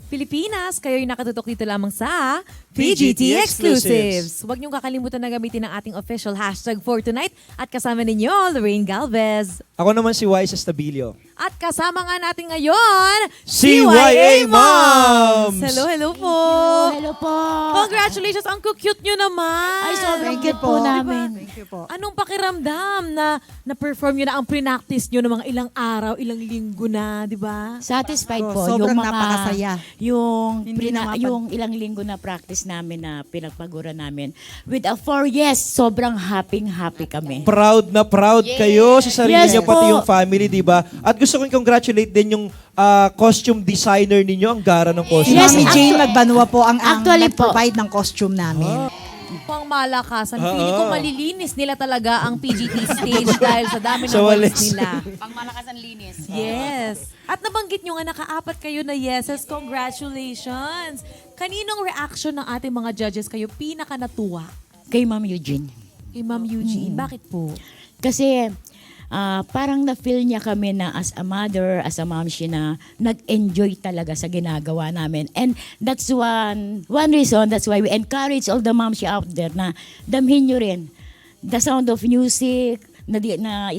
Pilipinas, kayo'y nakatutok dito lamang sa PGT Exclusives. Huwag niyong kakalimutan na gamitin ang ating official hashtag for tonight at kasama ninyo, Lorraine Galvez. Ako naman si Wise Estabilio. At kasama nga natin ngayon, CYA Moms! Hello po! Hello po. Congratulations! Ang cute nyo naman! Ay, sobrang Thank you cute po po. namin. Thank you po. Anong pakiramdam na na-perform nyo na ang pre-practice nyo ng mga ilang araw, ilang linggo na, di ba? Satisfied po Sobrang yung mga napakasaya. yung Hindi na mapag- yung ilang linggo na practice namin na pinagpagura namin. With a 4 yes, sobrang happy kami. Proud na proud kayo sa sarili Yes niyo, po. pati yung family, di ba? At gusto kong congratulate din yung costume designer ninyo, ang gara ng costume. Yes, Mami Jane Magbanwa po ang Actually po. nag-provide ng costume namin. Pang malakasan. Feeling ko malilinis nila talaga ang PGT stage dahil sa dami ng Sa walis walis. nila. Pang malakasan linis. Yes. At nabanggit nyo nga nakaapat kayo na yeses. Congratulations. Kaninong reaction ng ating mga judges kayo pinaka natuwa? Kay Ma'am Eugene. Kay Ma'am Eugene. Bakit po? Kasi parang na-feel niya kami na as a mother, as a mom, siya na nag-enjoy talaga sa ginagawa namin. And that's one reason, that's why we encourage all the moms out there na damhin nyo rin. The sound of music, na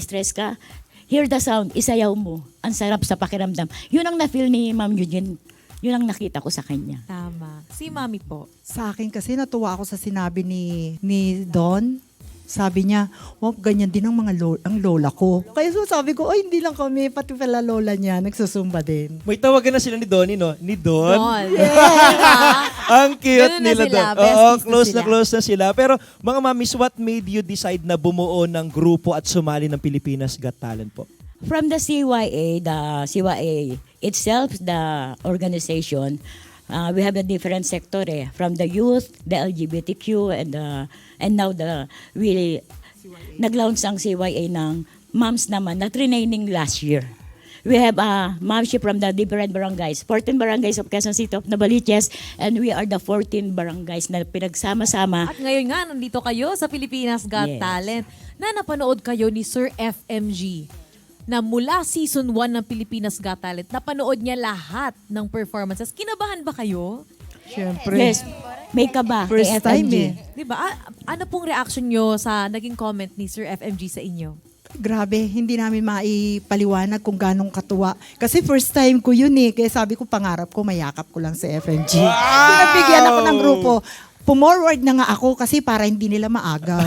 stress ka, hear the sound, isayaw mo. Ang sarap sa pakiramdam. Yun ang na-feel ni Ma'am Eugene. Yun ang nakita ko sa kanya. Tama. Si Mami po. Sa akin kasi natuwa ako sa sinabi ni Don. Sabi niya, ganyan din ang ang lola ko. Kaya so sabi ko, ay hindi lang kami, pati pala lola niya, nagsusumba din. May tawagan na sila ni Donnie, no? Ni Don? Don. Ang cute Ganun na nila sila, doon. besties Oo, na close na sila. close na sila. Pero mga mamis, what made you decide na bumuo ng grupo at sumali ng Pilipinas Got Talent po? From the CYA itself, the organization, we have a different sector from the youth, the LGBTQ, and now nag-launch ang CYA ng moms naman na training last year. We have a momship from the different barangays, 14 barangays of Quezon City of Navaliches, and we are the 14 barangays na pinagsama-sama. At ngayon nga, nandito kayo sa Pilipinas Got Yes. Talent na napanood kayo ni Sir FMG na mula season 1 ng Pilipinas Got Talent, napanood niya lahat ng performances. Kinabahan ba kayo? Siyempre. Yes, may ka ba First kay time FMG? Di ba? Ano pong reaction nyo sa naging comment ni Sir FMG sa inyo? Grabe, hindi namin maipaliwanag kung ganong katuwa. Kasi first time ko yun eh. Kaya sabi ko, pangarap ko, mayakap ko lang sa FMG. Pinabigyan ako ng grupo. Pumorward na nga ako kasi para hindi nila maagaw.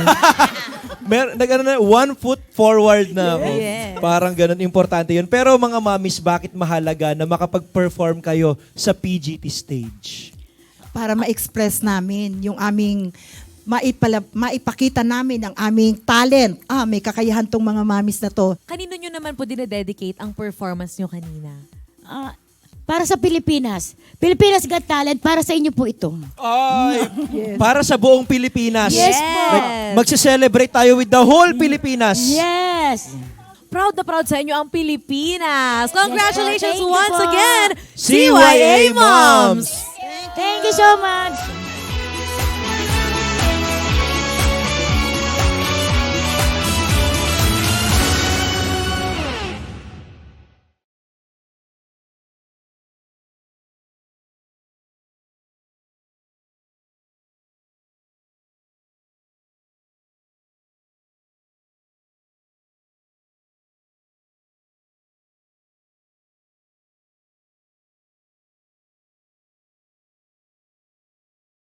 One foot forward na ako. Yes. Parang ganun, importante yun. Pero mga mamis, bakit mahalaga na makapag-perform kayo sa PGT stage? Para ma-express namin yung aming maipakita namin ang aming talent. May kakayahan tong mga mamis na to. Kanino nyo naman po dinededicate ang performance nyo kanina? Para sa Pilipinas. Pilipinas Got Talent, para sa inyo po ito. Ay, para sa buong Pilipinas. Yes po. Magse-celebrate tayo with the whole Pilipinas. Yes! Proud na proud sa inyo ang Pilipinas. Congratulations Thank you once po. again, CYA Moms! Thank you so much!